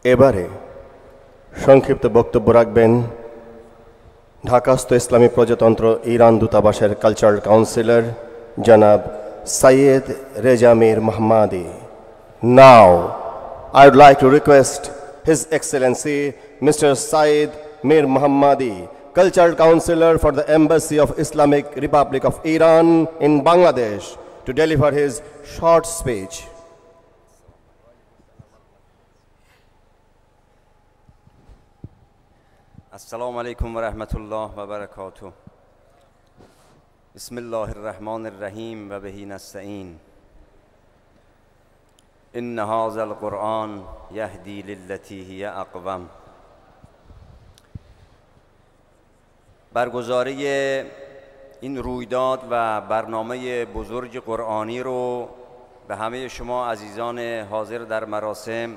এবারে সংক্ষিপ্ত বক্তব্য রাখবেন ঢাকাস্থ ইসলামী প্রজাতন্ত্র ইরান দূতাবাসের কালচারাল কাউন্সিলর জনাব সৈয়দ রেজা মীর মোহাম্মদী। Now, I would like to request His Excellency Mr. Syed Mir Mohammadi, Cultural Counselor for the Embassy of Islamic Republic of Iran in Bangladesh, to deliver his short speech. Assalamu alaikum wa rahmatullah wa barakatuh. Bismillahir Rahmanir Rahim wa bihi nasta'in. Inna hazal Qur'an yahdi lillati hiya aqwam. برگزاری این رویداد و برنامه بزرگ قرآنی رو به همه شما عزیزان حاضر در مراسم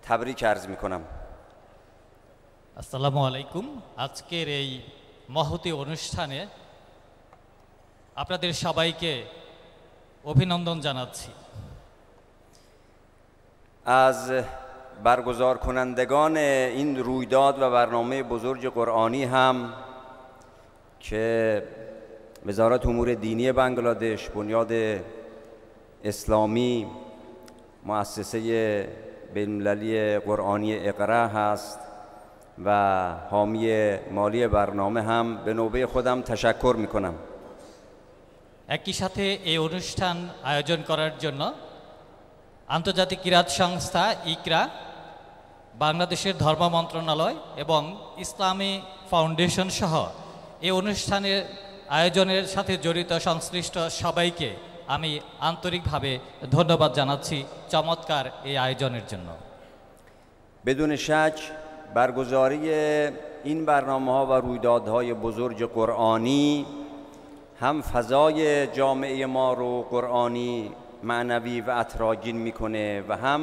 تبریک عرض می‌کنم. আসসালামু আলাইকুম। আজকের এই মহতী অনুষ্ঠানে আপনাদের সবাইকে অভিনন্দন জানাচ্ছি। از برگزار کنندگان این رویداد و برنامه بزرگ قرآنی هم که وزارت امور دینی بنگلادش، بنیاد اسلامی، مؤسسه بین‌المللی قرآنی اقرا هست و حامی مالی برنامه هم به نوبه خودم تشکر میکنم. একই সাথে এই অনুষ্ঠান আয়োজন করার জন্য আন্তর্জাতিক কিরাত সংস্থা ইকরা, বাংলাদেশের ধর্ম মন্ত্রণালয় এবং ইসলামী ফাউন্ডেশন সহ এই অনুষ্ঠানের আয়োজনের সাথে জড়িত সংশ্লিষ্ট সবাইকে আমি আন্তরিকভাবে ধন্যবাদ জানাচ্ছি চমৎকার এই আয়োজনের জন্য। بدون شک برگزاری این برنامه‌ها و رویدادهای بزرگ قرآنی هم فضای جامعه ما رو قرآنی، معنوی و عطرآگین میکنه و هم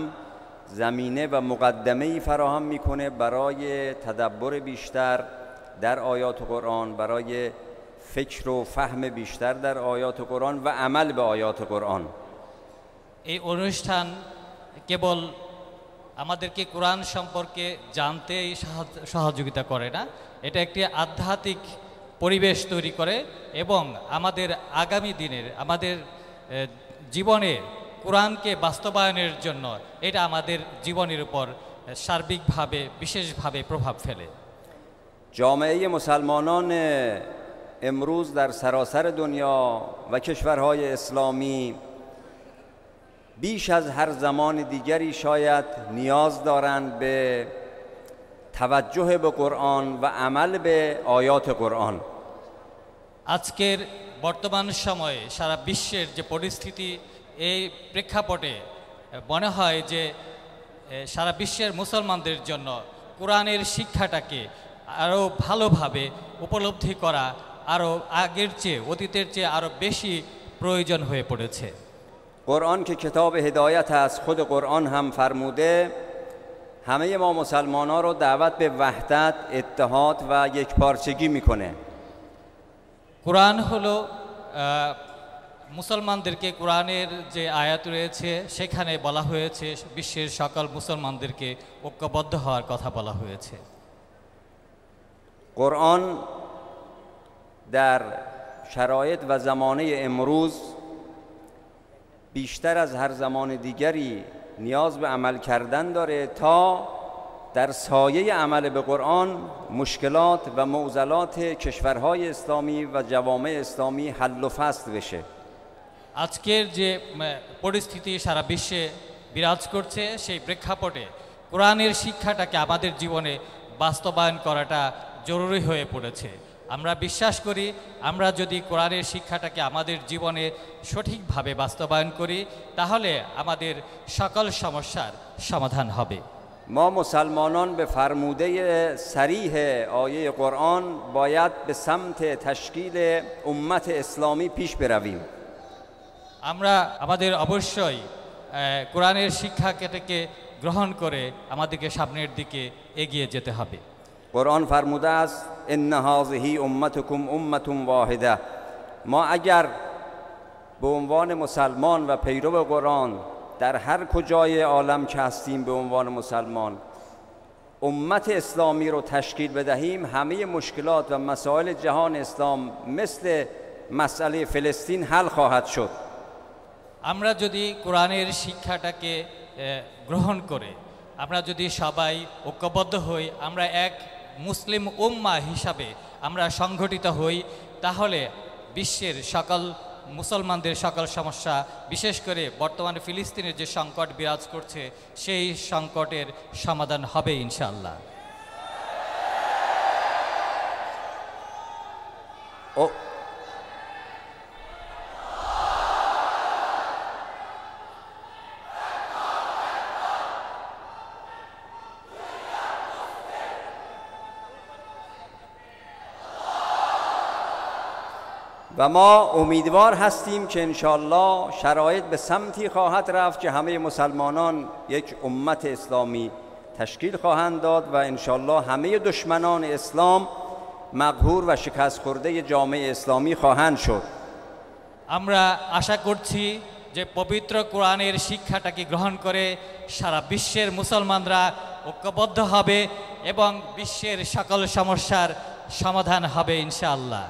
زمینه و مقدمه‌ای فراهم میکنه برای تدبر بیشتر در آیات قرآن، برای فکر و فهم بیشتر در آیات قرآن و عمل به آیات قرآن. এই অনুষ্ঠান কেবল আমাদেরকে কোরআন সম্পর্কে জানতে সহযোগিতা করে না, এটা একটি আধ্যাত্মিক পরিবেশ তৈরি করে এবং আমাদের আগামী দিনের আমাদের জীবনে কোরআনকে বাস্তবায়নের জন্য এটা আমাদের জীবনের উপর সার্বিকভাবে বিশেষভাবে প্রভাব ফেলে। جامعه مسلمانان امروز در سراسر دنیا و کشورهای اسلامی بیش از هر زمان دیگری شاید نیاز دارند به توجه به قرآن و عمل به آیات قرآن. আজকের বর্তমান সময়ে সারা বিশ্বের যে পরিস্থিতি, এই প্রেক্ষাপটে মনে হয় যে সারা বিশ্বের মুসলমানদের জন্য কোরআনের শিক্ষাটাকে আরও ভালোভাবে উপলব্ধি করা আরও আগের চেয়ে, অতীতের চেয়ে আরও বেশি প্রয়োজন হয়ে পড়েছে। قرآن که کتاب هدایت است، خود قرآن هم فرموده همه ما مسلمانان رو دعوت به وحدت، اتحاد و یکپارچگی میکنه. কোরআন হলো মুসলমানদেরকে, কোরআনের যে আয়াত রয়েছে সেখানে বলা হয়েছে বিশ্বের সকল মুসলমানদেরকে ঐক্যবদ্ধ হওয়ার কথা বলা হয়েছে। قرآن در شرایط و زمانه امروز بیشتر از هر زمان دیگری نیاز به عمل کردن داره تا در سایه عمل به قرآن مشکلات و معضلات کشورهای اسلامی و جوامع اسلامی حل و فصل بشه. আজকের যে পরিস্থিতি সারা বিশ্বে বিরাজ করছে সেই প্রেক্ষাপটে কোরআনের শিক্ষাটাকে আমাদের জীবনে বাস্তবায়ন করাটা জরুরি হয়ে পড়েছে। আমরা বিশ্বাস করি আমরা যদি কোরআনের শিক্ষাটাকে আমাদের জীবনে সঠিকভাবে বাস্তবায়ন করি তাহলে আমাদের সকল সমস্যার সমাধান হবে। ما مسلمانان به فرموده صریح آیه قرآن باید به سمت تشکیل امت اسلامی پیش برویم. আমরা আমাদের অবশ্যই কোরআনের শিক্ষাটাকে গ্রহণ করে আমাদেরকে সামনের দিকে এগিয়ে যেতে হবে। قرآن فرموده است ان هذه امتکم امة واحده. ما اگر به عنوان مسلمان و پیرو قرآن در هر کجای عالم که هستیم به عنوان مسلمان امت اسلامی رو تشکیل بدهیم، همه مشکلات و مسائل جهان اسلام مثل مسئله فلسطین حل خواهد شد. আমরা যদি কোরআনের শিক্ষাটাকে গ্রহণ করে আমরা যদি সবাই ঐক্যবদ্ধ হই, আমরা এক মুসলিম উম্মাহ হিসাবে আমরা সংগঠিত হই, তাহলে বিশ্বের সকল মুসলমানদের সকল সমস্যা, বিশেষ করে বর্তমানে ফিলিস্তিনের যে সংকট বিরাজ করছে, সেই সংকটের সমাধান হবে ইনশাআল্লাহ। و ما امیدوار هستیم که انشالله شرایط به سمتی خواهد رفت که همه مسلمانان یک امت اسلامی تشکیل خواهند داد و انشالله همه دشمنان اسلام مقهور و شکست خورده جامعه اسلامی خواهند شد। আমরা আশা করছি যে পবিত্র কোরআনের শিক্ষাটাকে গ্রহণ করে সারা বিশ্বের মুসলমানরা ঐক্যবদ্ধ হবে এবং বিশ্বের সকল সমস্যার সমাধান হবে ইনশাআল্লাহ।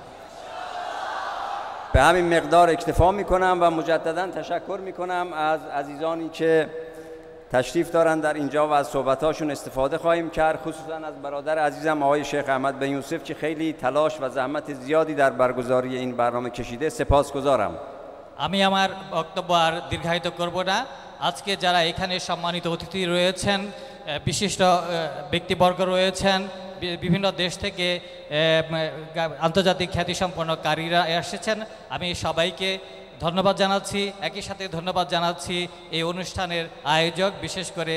به همین مقدار اکتفا میکنم و مجددا تشکر میکنم از عزیزانی که تشریف دارن در اینجا و از صحبتاشون استفاده خواهیم کرد، خصوصا از برادر عزیزم آقای شیخ احمد بن یوسف که خیلی تلاش و زحمت زیادی در برگزاری این برنامه کشیده. سپاسگزارم। আমি আমার বক্তব্য আর দীর্ঘায়িত করব না। আজকে যারা এখানে সম্মানিত অতিথি রয়েছেন, বিশিষ্ট ব্যক্তিবর্গ রয়েছেন, বিভিন্ন দেশ থেকে আন্তর্জাতিক খ্যাতিসম্পন্ন কারিরা এসেছেন, আমি সবাইকে ধন্যবাদ জানাচ্ছি। একই সাথে ধন্যবাদ জানাচ্ছি এই অনুষ্ঠানের আয়োজক, বিশেষ করে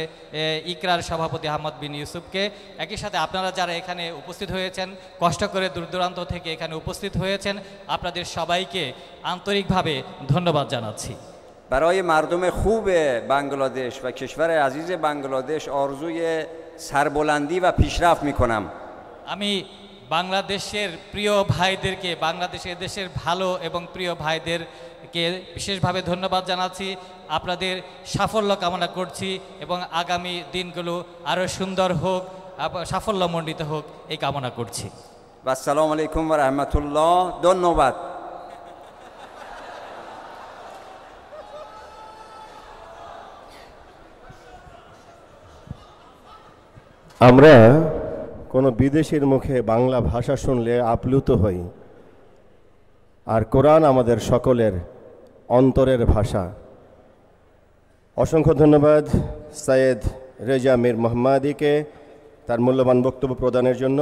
ইকরার সভাপতি আহমদ বিন ইউসুফকে। একই সাথে আপনারা যারা এখানে উপস্থিত হয়েছেন, কষ্ট করে দূর দূরান্ত থেকে এখানে উপস্থিত হয়েছেন, আপনাদের সবাইকে আন্তরিকভাবে ধন্যবাদ জানাচ্ছি। برای مردم خوب بنگلادش و کشور عزیز بنگلادش آرزوی سربلندی و پیشرفت میکنم। আমি বাংলাদেশের প্রিয় ভাইদেরকে, বাংলাদেশের দেশের ভালো এবং প্রিয় ভাইদেরকে বিশেষভাবে ধন্যবাদ জানাচ্ছি। আপনাদের সাফল্য কামনা করছি এবং আগামী দিনগুলো আরও সুন্দর হোক, সাফল্যমণ্ডিত হোক, এই কামনা করছি। আসসালামু আলাইকুম ওয়া রাহমাতুল্লাহ। ধন্যবাদ। আমরা কোনো বিদেশির মুখে বাংলা ভাষা শুনলে আপ্লুত হই, আর কোরআন আমাদের সকলের অন্তরের ভাষা। অসংখ্য ধন্যবাদ সৈয়দ রেজা মীর মোহাম্মদীকে তার মূল্যবান বক্তব্য প্রদানের জন্য।